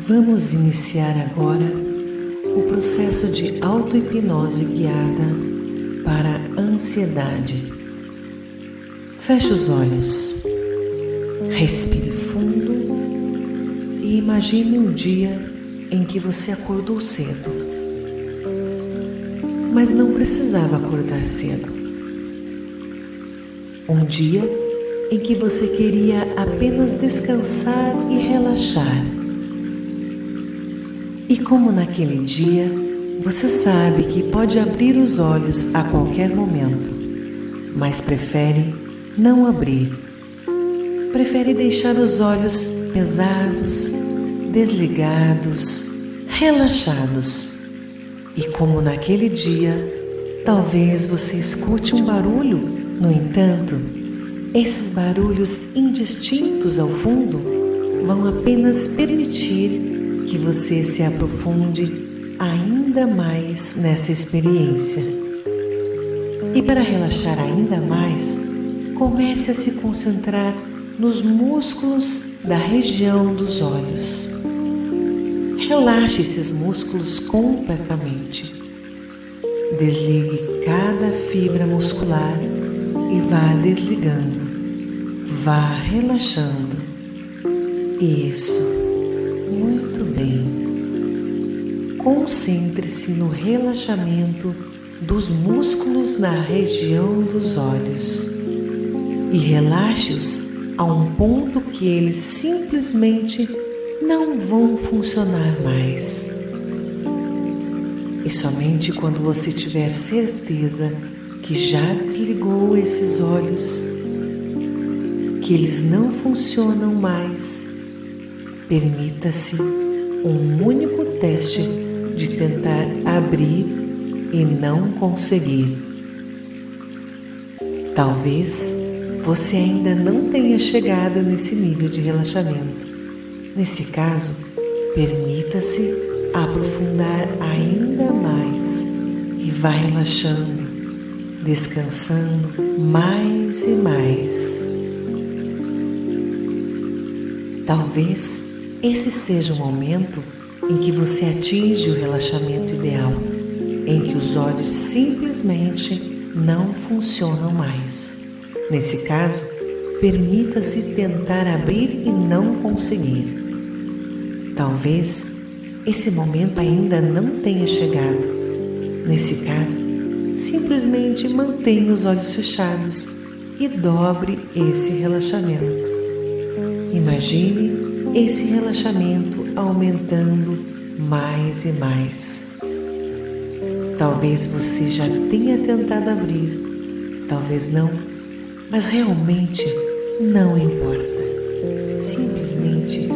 Vamos iniciar agora o processo de auto-hipnose guiada para a ansiedade. Feche os olhos, respire fundo e imagine um dia em que você acordou cedo, mas não precisava acordar cedo. Um dia em que você queria apenas descansar e relaxar. E como naquele dia, você sabe que pode abrir os olhos a qualquer momento, mas prefere não abrir. Prefere deixar os olhos pesados, desligados, relaxados. E como naquele dia, talvez você escute um barulho, no entanto, esses barulhos indistintos ao fundo vão apenas permitir que você se aprofunde ainda mais nessa experiência. E para relaxar ainda mais, comece a se concentrar nos músculos da região dos olhos. Relaxe esses músculos completamente. Desligue cada fibra muscular e vá desligando. Vá relaxando. Isso. Muito bem. Concentre-se no relaxamento dos músculos na região dos olhos e relaxe-os a um ponto que eles simplesmente não vão funcionar mais. E somente quando você tiver certeza que já desligou esses olhos, que eles não funcionam mais, permita-se um único teste de tentar abrir e não conseguir. Talvez você ainda não tenha chegado nesse nível de relaxamento. Nesse caso, permita-se aprofundar ainda mais e vá relaxando, descansando mais e mais. Talvez esse seja o momento em que você atinge o relaxamento ideal, em que os olhos simplesmente não funcionam mais. Nesse caso, permita-se tentar abrir e não conseguir. Talvez esse momento ainda não tenha chegado. Nesse caso, simplesmente mantenha os olhos fechados e dobre esse relaxamento. Imagine esse relaxamento aumentando mais e mais. Talvez você já tenha tentado abrir, talvez não, mas realmente não importa. Simplesmente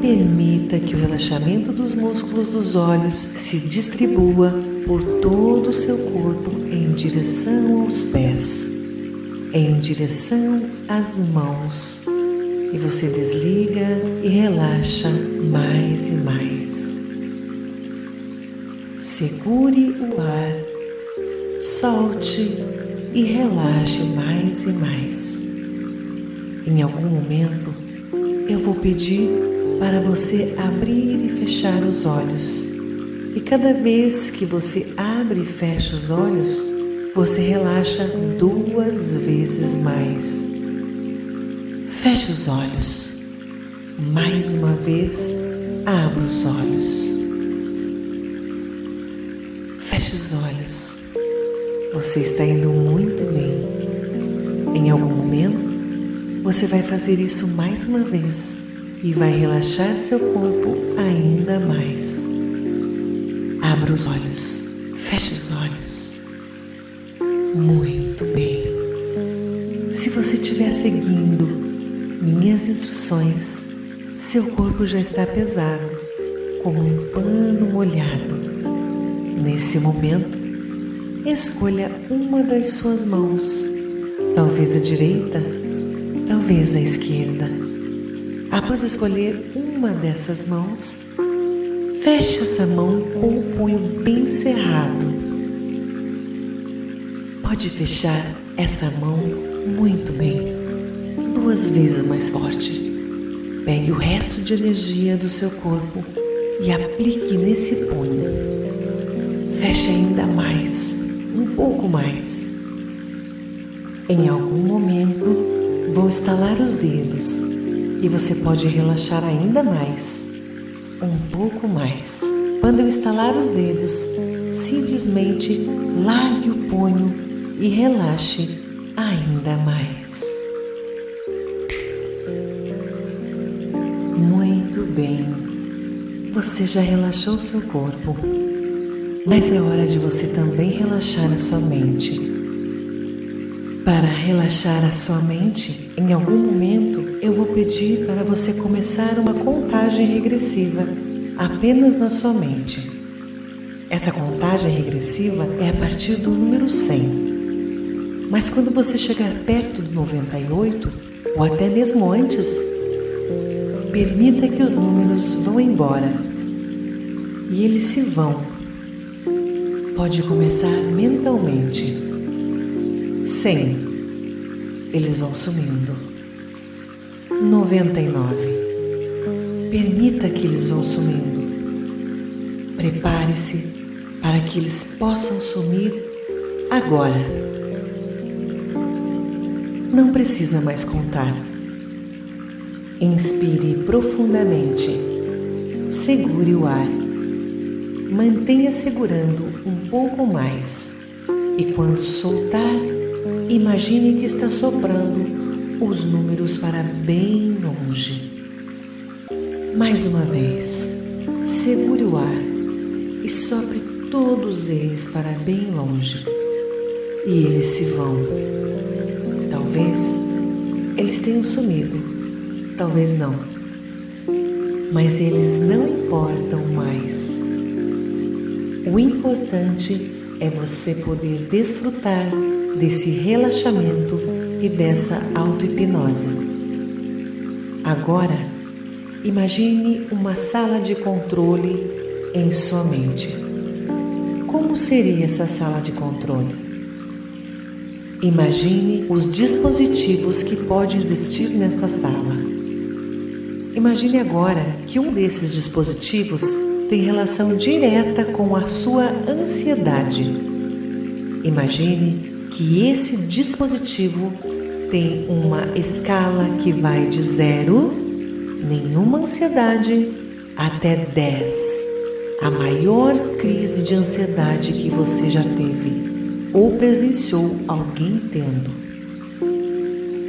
permita que o relaxamento dos músculos dos olhos se distribua por todo o seu corpo em direção aos pés, em direção às mãos. E você desliga e relaxa mais e mais. Segure o ar, solte e relaxe mais e mais. Em algum momento, eu vou pedir para você abrir e fechar os olhos. E cada vez que você abre e fecha os olhos, você relaxa 2 vezes mais. Feche os olhos. Mais uma vez, abra os olhos. Feche os olhos. Você está indo muito bem. Em algum momento, você vai fazer isso mais uma vez e vai relaxar seu corpo ainda mais. Abra os olhos. Feche os olhos. Muito bem. Se você estiver seguindo minhas instruções, seu corpo já está pesado, como um pano molhado. Nesse momento, escolha uma das suas mãos, talvez a direita, talvez a esquerda. Após escolher uma dessas mãos, feche essa mão com o punho bem cerrado. Pode fechar essa mão muito bem. 2 vezes mais forte. Pegue o resto de energia do seu corpo e aplique nesse punho. Feche ainda mais, um pouco mais. Em algum momento, vou estalar os dedos e você pode relaxar ainda mais, um pouco mais. Quando eu estalar os dedos, simplesmente largue o punho e relaxe ainda mais. Muito bem, você já relaxou seu corpo, mas é hora de você também relaxar a sua mente. Para relaxar a sua mente, em algum momento eu vou pedir para você começar uma contagem regressiva apenas na sua mente. Essa contagem regressiva é a partir do número 100. Mas quando você chegar perto do 98, ou até mesmo antes, permita que os números vão embora. E eles se vão. Pode começar mentalmente. 100. Eles vão sumindo. 99. Permita que eles vão sumindo. Prepare-se para que eles possam sumir agora. Não precisa mais contar. Inspire profundamente. Segure o ar. Mantenha segurando um pouco mais. E quando soltar, imagine que está soprando os números para bem longe. Mais uma vez, segure o ar e sopre todos eles para bem longe. E eles se vão. Talvez eles tenham sumido, talvez não. Mas eles não importam mais. O importante é você poder desfrutar desse relaxamento e dessa auto-hipnose. Agora, imagine uma sala de controle em sua mente. Como seria essa sala de controle? Imagine os dispositivos que podem existir nesta sala. Imagine agora que um desses dispositivos tem relação direta com a sua ansiedade. Imagine que esse dispositivo tem uma escala que vai de 0, nenhuma ansiedade, até 10, a maior crise de ansiedade que você já teve ou presenciou alguém tendo.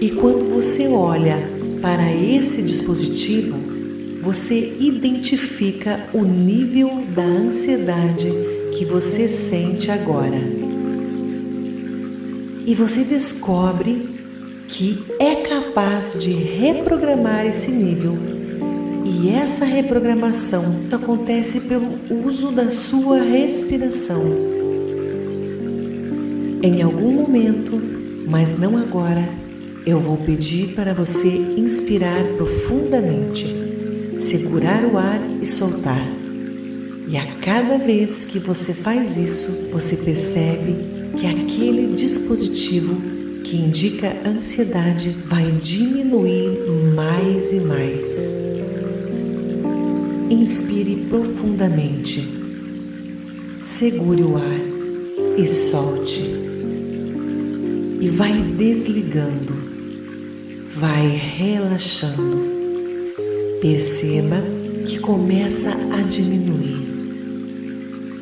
E quando você olha para esse dispositivo, você identifica o nível da ansiedade que você sente agora. E você descobre que é capaz de reprogramar esse nível. E essa reprogramação acontece pelo uso da sua respiração. Em algum momento, mas não agora, eu vou pedir para você inspirar profundamente, segurar o ar e soltar. E a cada vez que você faz isso, você percebe que aquele dispositivo que indica ansiedade vai diminuir mais e mais. Inspire profundamente, segure o ar e solte. E vai desligando, vai relaxando. Perceba que começa a diminuir.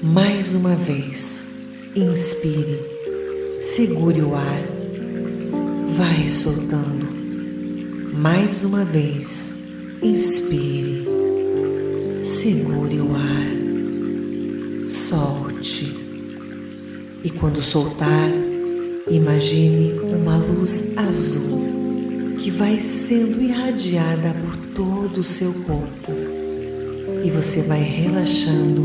Mais uma vez, inspire, segure o ar, vai soltando. Mais uma vez, inspire, segure o ar, solte. E quando soltar, imagine uma luz azul que vai sendo irradiada por todo o seu corpo e você vai relaxando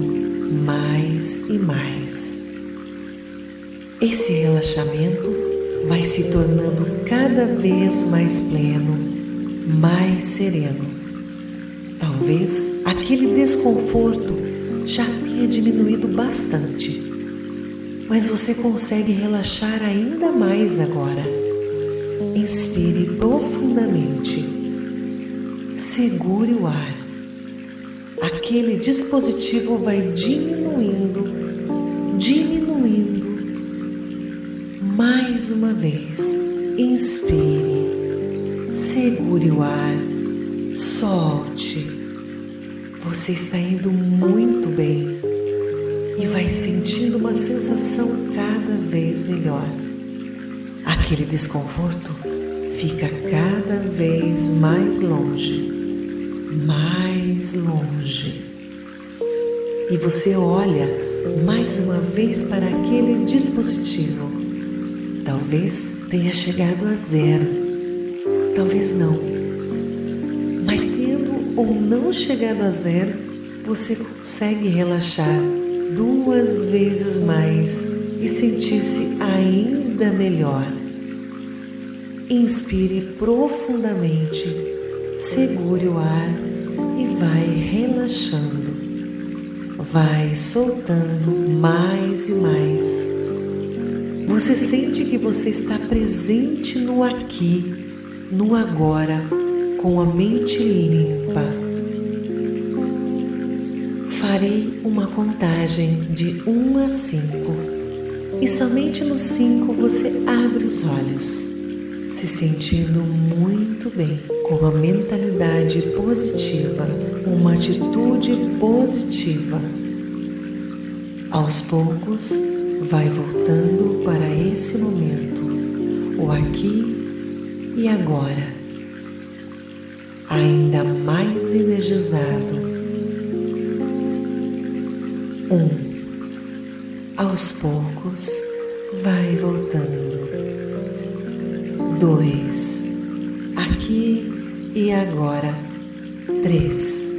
mais e mais. Esse relaxamento vai se tornando cada vez mais pleno, mais sereno. Talvez aquele desconforto já tenha diminuído bastante, mas você consegue relaxar ainda mais agora. Inspire profundamente, segure o ar aquele dispositivo vai diminuindo. Mais uma vez, inspire, segure o ar, solte. Você está indo muito bem e vai sentindo uma sensação cada vez melhor. Aquele desconforto fica cada vez mais longe. E você olha mais uma vez para aquele dispositivo. Talvez tenha chegado a 0, talvez não. Mas tendo ou não chegado a 0, você consegue relaxar 2 vezes mais e sentir-se ainda melhor. Inspire profundamente, segure o ar e vai relaxando. Vai soltando mais e mais. Você sente que você está presente no aqui, no agora, com a mente limpa. Farei uma contagem de 1 a 5 e somente no 5 você abre os olhos, se sentindo muito bem, com a mentalidade positiva, uma atitude positiva. Aos poucos, vai voltando para esse momento, o aqui e agora, ainda mais energizado. 1. Aos poucos, vai voltando. 2. Aqui e agora. 3.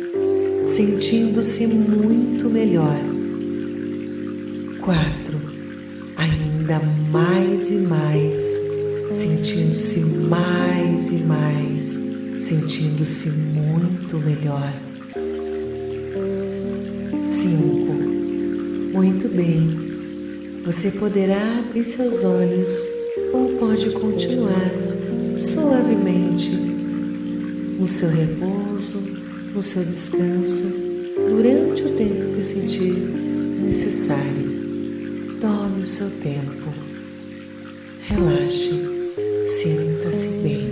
Sentindo-se muito melhor. 4. Ainda mais e mais, sentindo-se mais e mais, sentindo-se muito melhor. 5. Muito bem. Você poderá abrir seus olhos ou pode continuar suavemente no seu repouso, no seu descanso, durante o tempo que sentir necessário. Tome o seu tempo, relaxe, sinta-se bem.